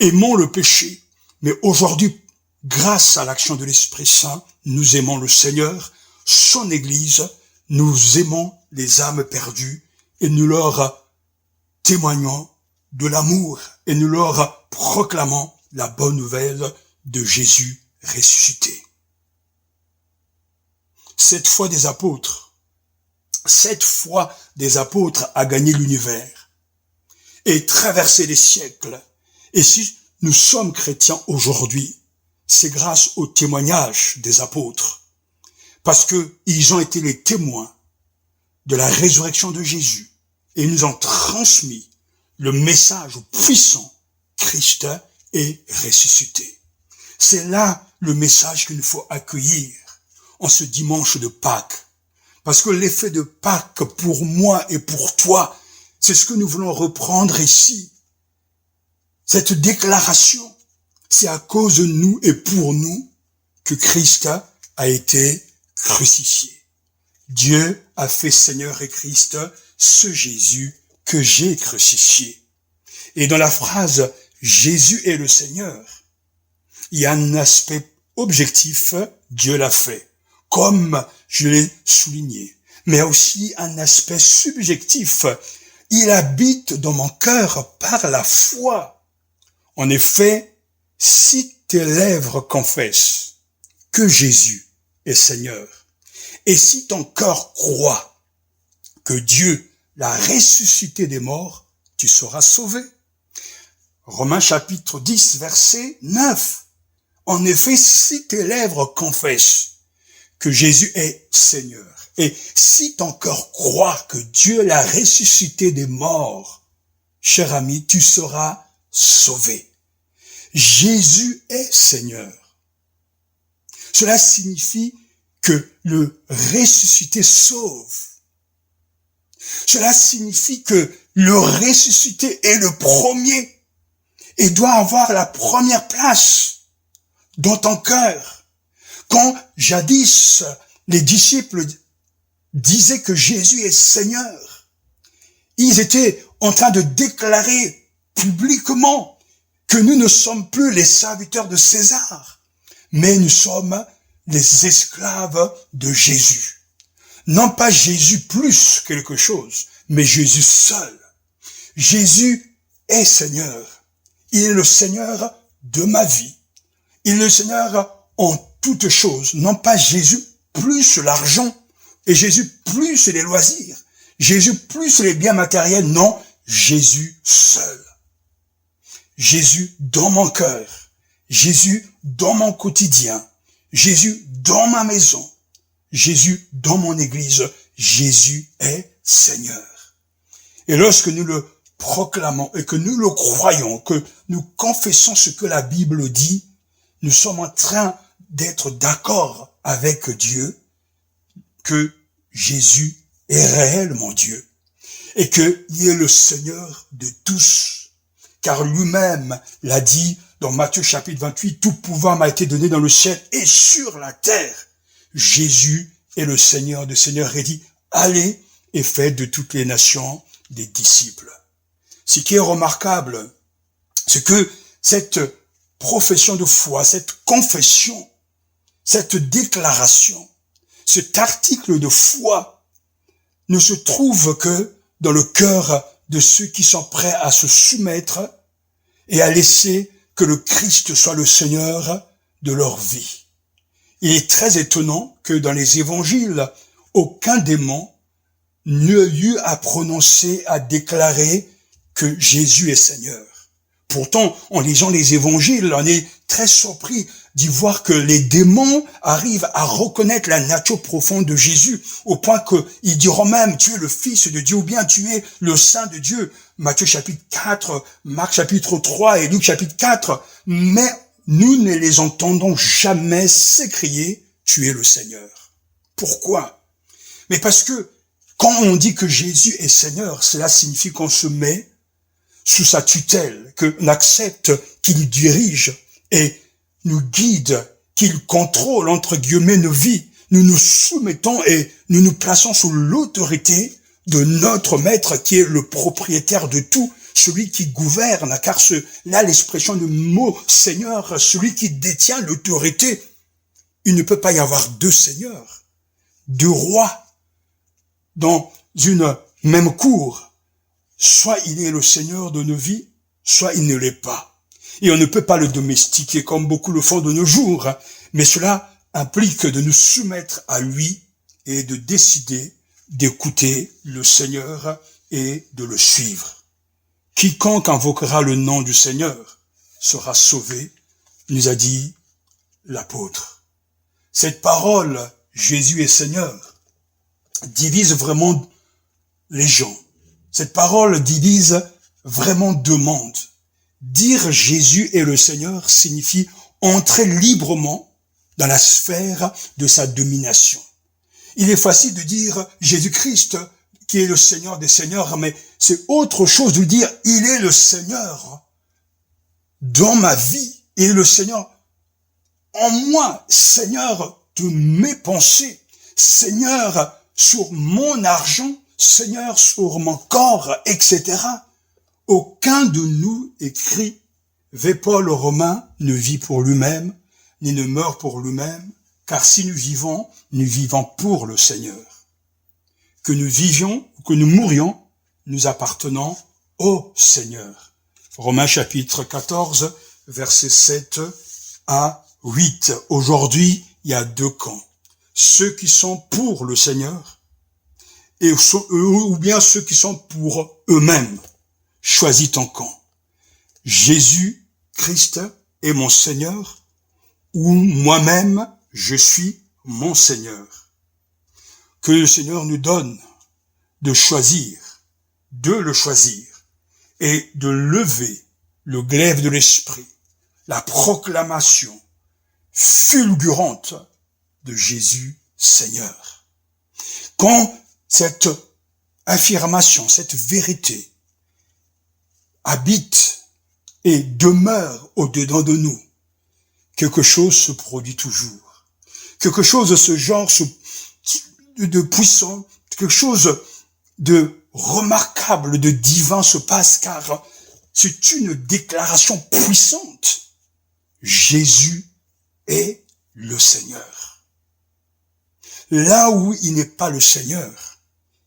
aimons le péché, mais aujourd'hui, grâce à l'action de l'Esprit Saint, nous aimons le Seigneur, son Église, nous aimons les âmes perdues et nous leur témoignons de l'amour et nous leur proclamons la bonne nouvelle de Jésus ressuscité. Cette foi des apôtres a gagné l'univers et traversé les siècles. Et si nous sommes chrétiens aujourd'hui, c'est grâce au témoignage des apôtres, parce que ils ont été les témoins de la résurrection de Jésus et ils nous ont transmis le message puissant: Christ est ressuscité. C'est là le message qu'il nous faut accueillir en ce dimanche de Pâques. Parce que l'effet de Pâques pour moi et pour toi, c'est ce que nous voulons reprendre ici. Cette déclaration, c'est à cause de nous et pour nous que Christ a été crucifié. Dieu a fait Seigneur et Christ ce Jésus que j'ai crucifié. Et dans la phrase « Jésus est le Seigneur », il y a un aspect objectif, Dieu l'a fait, comme je l'ai souligné, mais aussi un aspect subjectif, il habite dans mon cœur par la foi. En effet, si tes lèvres confessent que Jésus est Seigneur, et si ton cœur croit que Dieu l'a ressuscité des morts, tu seras sauvé. Romains chapitre 10, verset 9. En effet, si tes lèvres confessent que Jésus est Seigneur, et si ton cœur croit que Dieu l'a ressuscité des morts, cher ami, tu seras sauvé. Jésus est Seigneur. Cela signifie que le ressuscité sauve. Cela signifie que le ressuscité est le premier et doit avoir la première place dans ton cœur. Quand jadis les disciples disaient que Jésus est Seigneur, ils étaient en train de déclarer publiquement que nous ne sommes plus les serviteurs de César, mais nous sommes les esclaves de Jésus. Non pas Jésus plus quelque chose, mais Jésus seul. Jésus est Seigneur. Il est le Seigneur de ma vie. Il est le Seigneur en toutes choses. Non pas Jésus plus l'argent et Jésus plus les loisirs. Jésus plus les biens matériels. Non, Jésus seul. Jésus dans mon cœur. Jésus dans mon quotidien. Jésus dans ma maison. Jésus dans mon église. Jésus est Seigneur. Et lorsque nous le proclamons et que nous le croyons, que nous confessons ce que la Bible dit, nous sommes en train d'être d'accord avec Dieu que Jésus est réellement Dieu et qu'il est le Seigneur de tous. Car lui-même l'a dit dans Matthieu chapitre 28, tout pouvoir m'a été donné dans le ciel et sur la terre. Jésus est le Seigneur des seigneurs et dit, allez et faites de toutes les nations des disciples. Ce qui est remarquable, c'est que cette profession de foi, cette confession, cette déclaration, cet article de foi ne se trouve que dans le cœur de ceux qui sont prêts à se soumettre et à laisser que le Christ soit le Seigneur de leur vie. Il est très étonnant que dans les évangiles, aucun démon n'eut lieu à prononcer, à déclarer que Jésus est Seigneur. Pourtant, en lisant les évangiles, on est très surpris d'y voir que les démons arrivent à reconnaître la nature profonde de Jésus, au point qu'ils diront même, tu es le Fils de Dieu, ou bien tu es le Saint de Dieu. Matthieu chapitre 4, Marc chapitre 3 et Luc chapitre 4. Mais nous ne les entendons jamais s'écrier, tu es le Seigneur. Pourquoi? Mais parce que quand on dit que Jésus est Seigneur, cela signifie qu'on se met sous sa tutelle, qu'on accepte qu'il dirige et nous guide, qu'il contrôle, entre guillemets, nos vies. Nous nous soumettons et nous nous plaçons sous l'autorité de notre maître qui est le propriétaire de tout, celui qui gouverne, car là l'expression du mot Seigneur, celui qui détient l'autorité. Il ne peut pas y avoir deux seigneurs, deux rois dans une même cour. Soit il est le Seigneur de nos vies, soit il ne l'est pas. Et on ne peut pas le domestiquer comme beaucoup le font de nos jours. Mais cela implique de nous soumettre à lui et de décider d'écouter le Seigneur et de le suivre. Quiconque invoquera le nom du Seigneur sera sauvé, nous a dit l'apôtre. Cette parole, Jésus est Seigneur, divise vraiment les gens. Cette parole divise vraiment deux mondes. Dire Jésus est le Seigneur signifie entrer librement dans la sphère de sa domination. Il est facile de dire Jésus-Christ qui est le Seigneur des Seigneurs, mais c'est autre chose de dire il est le Seigneur dans ma vie, il est le Seigneur en moi, Seigneur de mes pensées, Seigneur sur mon argent, Seigneur sur mon corps, etc. Aucun de nous, écrit Paul aux Romains, ne vit pour lui-même, ni ne meurt pour lui-même, car si nous vivons pour le Seigneur. Que nous vivions ou que nous mourions, nous appartenons au Seigneur. Romains chapitre 14, versets 7 à 8. Aujourd'hui, il y a deux camps. Ceux qui sont pour le Seigneur, et ou bien ceux qui sont pour eux-mêmes. Choisis ton camp. Jésus, Christ, est mon Seigneur, ou moi-même, je suis mon Seigneur. Que le Seigneur nous donne de le choisir, et de lever le glaive de l'esprit, la proclamation fulgurante de Jésus Seigneur. Quand cette affirmation, cette vérité habite et demeure au-dedans de nous, quelque chose se produit toujours. Quelque chose de ce genre de puissant, quelque chose de remarquable, de divin se passe, car c'est une déclaration puissante. Jésus est le Seigneur. Là où il n'est pas le Seigneur,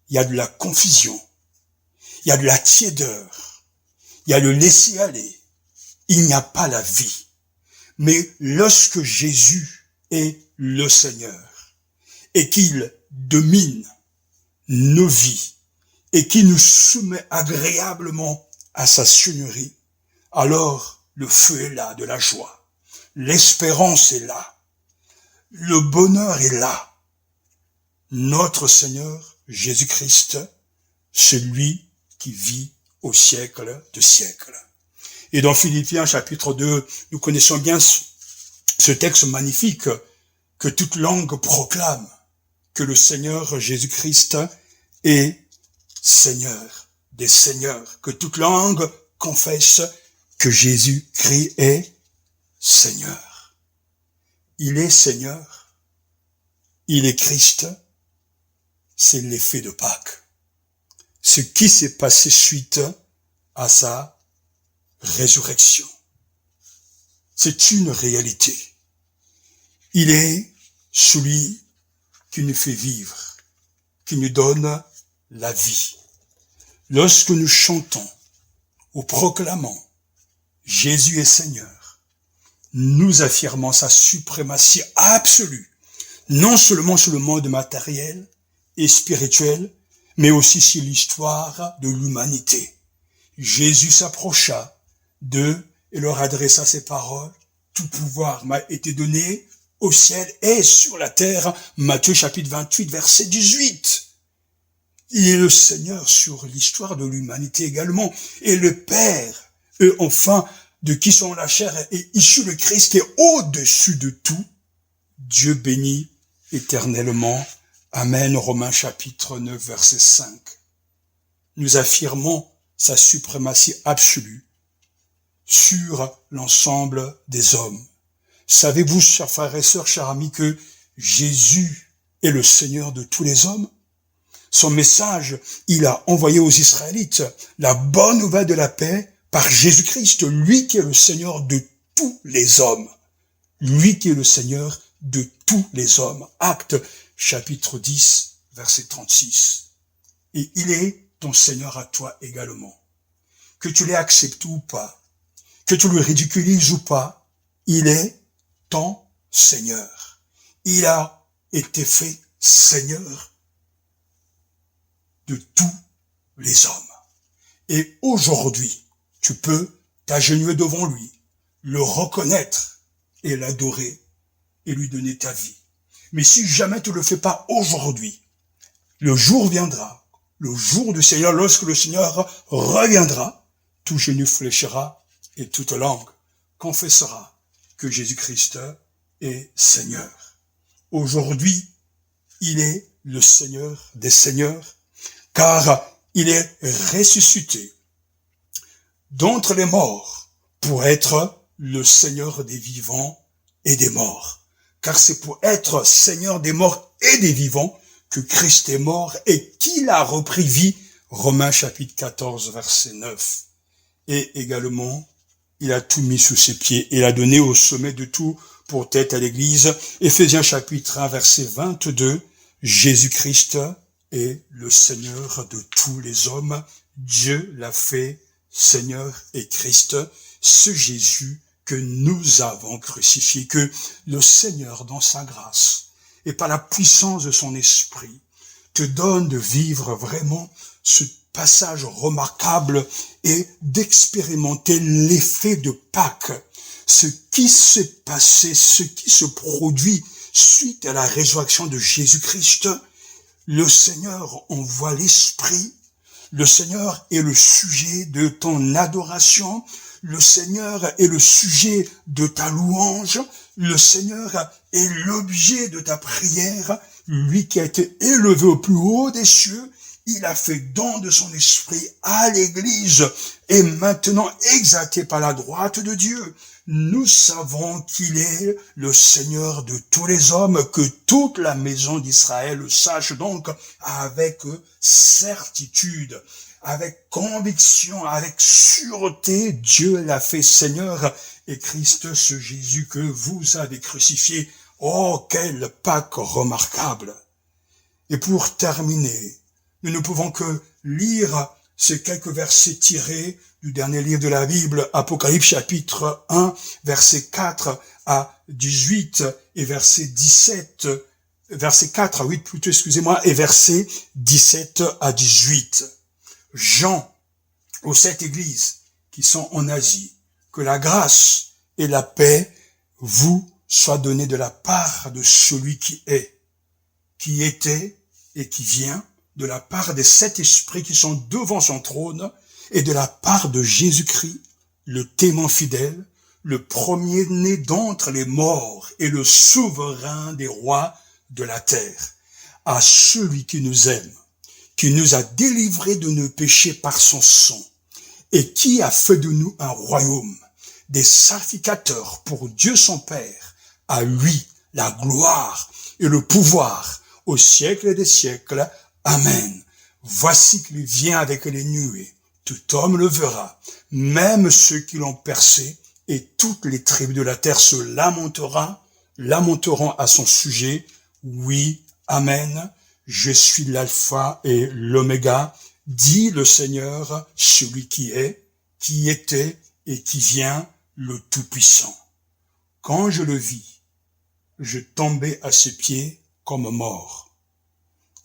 il y a de la confusion, il y a de la tiédeur, il y a le laisser-aller, il n'y a pas la vie. Mais lorsque Jésus est le Seigneur et qu'il domine nos vies et qu'il nous soumet agréablement à sa seigneurie, alors le feu est là de la joie, l'espérance est là, le bonheur est là. Notre Seigneur Jésus-Christ, celui qui vit au siècle de siècles. Et dans Philippiens chapitre 2, nous connaissons bien ce texte magnifique que toute langue proclame que le Seigneur Jésus-Christ est Seigneur des Seigneurs, que toute langue confesse que Jésus-Christ est Seigneur. Il est Seigneur, il est Christ, c'est l'effet de Pâques. Ce qui s'est passé suite à sa résurrection. C'est une réalité. Il est celui qui nous fait vivre, qui nous donne la vie. Lorsque nous chantons ou proclamons Jésus est Seigneur, nous affirmons sa suprématie absolue, non seulement sur le monde matériel et spirituel, mais aussi sur l'histoire de l'humanité. Jésus s'approcha 2, et leur adressa ces paroles. Tout pouvoir m'a été donné au ciel et sur la terre. Matthieu chapitre 28, verset 18. Il est le Seigneur sur l'histoire de l'humanité également. Et le Père, eux enfin, de qui sont la chair est issu le Christ qui est au-dessus de tout. Dieu béni éternellement. Amen. Romains chapitre 9, verset 5. Nous affirmons sa suprématie absolue sur l'ensemble des hommes. Savez-vous, chers frères et sœurs, chers amis, que Jésus est le Seigneur de tous les hommes? Son message, il a envoyé aux Israélites la bonne nouvelle de la paix par Jésus-Christ, lui qui est le Seigneur de tous les hommes. Lui qui est le Seigneur de tous les hommes. Actes chapitre 10, verset 36. Et il est ton Seigneur à toi également. Que tu l'aies accepté ou pas, que tu le ridiculises ou pas, il est ton Seigneur. Il a été fait Seigneur de tous les hommes. Et aujourd'hui, tu peux t'agenouiller devant lui, le reconnaître et l'adorer et lui donner ta vie. Mais si jamais tu ne le fais pas aujourd'hui, le jour viendra, le jour du Seigneur, lorsque le Seigneur reviendra, tout genou fléchira et toute langue confessera que Jésus-Christ est Seigneur. Aujourd'hui, il est le Seigneur des Seigneurs, car il est ressuscité d'entre les morts pour être le Seigneur des vivants et des morts. Car c'est pour être Seigneur des morts et des vivants que Christ est mort et qu'il a repris vie. Romains chapitre 14, verset 9. Et également, il a tout mis sous ses pieds et l'a donné au sommet de tout pour tête à l'Église. Éphésiens chapitre 1, verset 22. Jésus-Christ est le Seigneur de tous les hommes. Dieu l'a fait Seigneur et Christ, ce Jésus que nous avons crucifié, que le Seigneur dans sa grâce et par la puissance de son esprit te donne de vivre vraiment ce passage remarquable et d'expérimenter l'effet de Pâques, ce qui s'est passé, ce qui se produit suite à la résurrection de Jésus-Christ. Le Seigneur envoie l'Esprit, le Seigneur est le sujet de ton adoration, le Seigneur est le sujet de ta louange, le Seigneur est l'objet de ta prière, lui qui a été élevé au plus haut des cieux, il a fait don de son esprit à l'Église et maintenant exalté par la droite de Dieu. Nous savons qu'il est le Seigneur de tous les hommes, que toute la maison d'Israël le sache donc avec certitude, avec conviction, avec sûreté. Dieu l'a fait Seigneur et Christ, ce Jésus que vous avez crucifié. Oh, quelle Pâque remarquable! Et pour terminer, nous ne pouvons que lire ces quelques versets tirés du dernier livre de la Bible, Apocalypse chapitre 1, verset 4 à 18 et verset 17, verset 4 à 8 plutôt, excusez-moi, et verset 17 à 18. Jean, aux 7 églises qui sont en Asie, que la grâce et la paix vous soient données de la part de celui qui est, qui était et qui vient, de la part des 7 esprits qui sont devant son trône, et de la part de Jésus-Christ, le témoin fidèle, le premier-né d'entre les morts et le souverain des rois de la terre, à celui qui nous aime, qui nous a délivrés de nos péchés par son sang, et qui a fait de nous un royaume, des sacrificateurs pour Dieu son Père, à lui la gloire et le pouvoir au siècle des siècles. Amen. Voici qu'il vient avec les nuées. Tout homme le verra, même ceux qui l'ont percé, et toutes les tribus de la terre se lamenteront à son sujet. Oui, Amen. Je suis l'alpha et l'oméga, dit le Seigneur, celui qui est, qui était et qui vient, le Tout-Puissant. Quand je le vis, je tombai à ses pieds comme mort.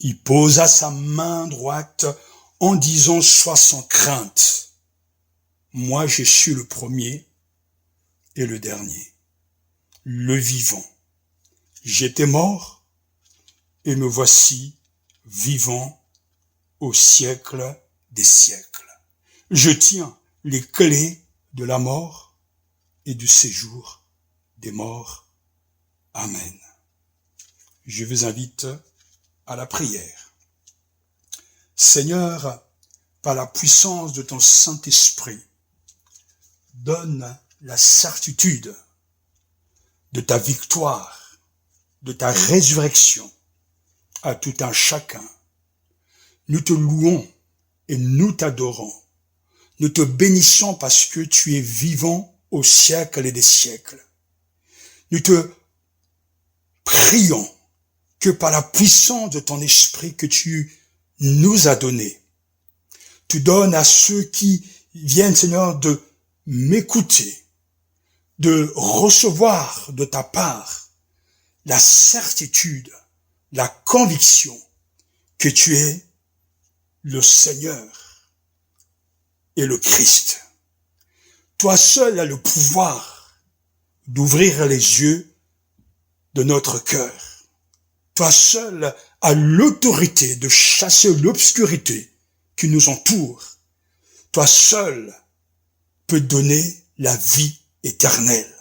Il posa sa main droite en disant, sois sans crainte. moi je suis le premier et le dernier, le vivant. J'étais mort et me voici vivant au siècle des siècles. Je tiens les clés de la mort et du séjour des morts. Amen. Je vous invite à la prière. Seigneur, par la puissance de ton Saint-Esprit, donne la certitude de ta victoire, de ta résurrection à tout un chacun. Nous te louons et nous t'adorons. Nous te bénissons parce que tu es vivant au siècle et des siècles. Nous te prions que par la puissance de ton esprit que tu nous as donné, tu donnes à ceux qui viennent, Seigneur, de m'écouter, de recevoir de ta part la certitude, la conviction que tu es le Seigneur et le Christ. Toi seul as le pouvoir d'ouvrir les yeux de notre cœur. Toi seul as l'autorité de chasser l'obscurité qui nous entoure. Toi seul peux donner la vie éternelle.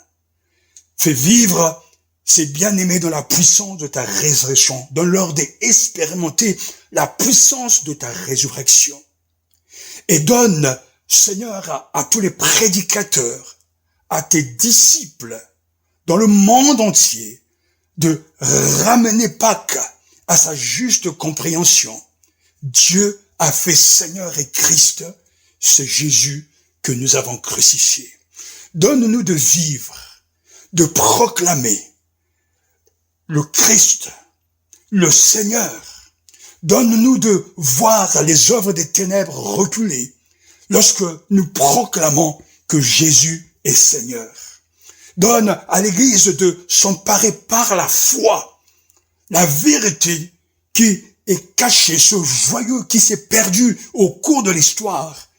Fais vivre ces bien-aimés dans la puissance de ta résurrection. Donne-leur d'expérimenter la puissance de ta résurrection. Et donne, Seigneur, à tous les prédicateurs, à tes disciples, dans le monde entier, de ramener Pâques à sa juste compréhension. Dieu a fait Seigneur et Christ, c'est Jésus que nous avons crucifié. Donne-nous de vivre, de proclamer le Christ, le Seigneur. Donne-nous de voir les œuvres des ténèbres reculer lorsque nous proclamons que Jésus est Seigneur. Donne à l'Église de s'emparer par la foi, la vérité qui est cachée, ce joyau qui s'est perdu au cours de l'histoire,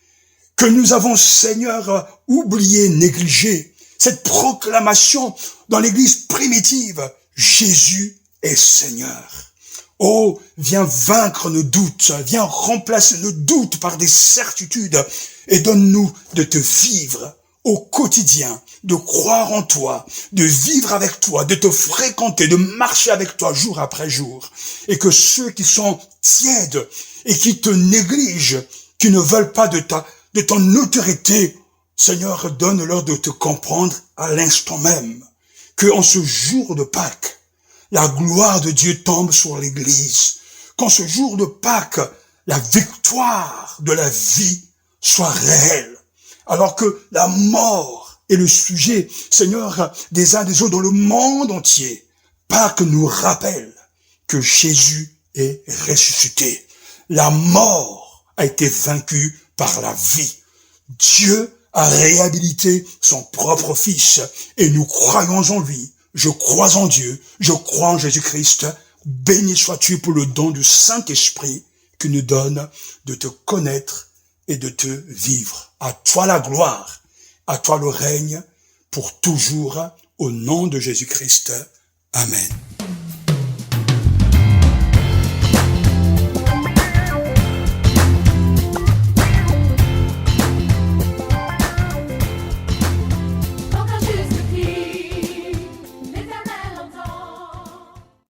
que nous avons, Seigneur, oublié, négligé. Cette proclamation dans l'Église primitive, Jésus est Seigneur. Oh, viens vaincre nos doutes, viens remplacer nos doutes par des certitudes et donne-nous de te vivre au quotidien, de croire en toi, de vivre avec toi, de te fréquenter, de marcher avec toi jour après jour. Et que ceux qui sont tièdes et qui te négligent, qui ne veulent pas de ton autorité, Seigneur, donne-leur de te comprendre à l'instant même. Que en ce jour de Pâques, la gloire de Dieu tombe sur l'Église. Qu'en ce jour de Pâques, la victoire de la vie soit réelle. Alors que la mort est le sujet, Seigneur, des uns des autres dans le monde entier. Pâques nous rappelle que Jésus est ressuscité. La mort a été vaincue par la vie. Dieu a réhabilité son propre Fils et nous croyons en lui. Je crois en Dieu, je crois en Jésus-Christ. Béni sois-tu pour le don du Saint-Esprit qui nous donne de te connaître et de te vivre. À toi la gloire, à toi le règne, pour toujours, au nom de Jésus-Christ. Amen.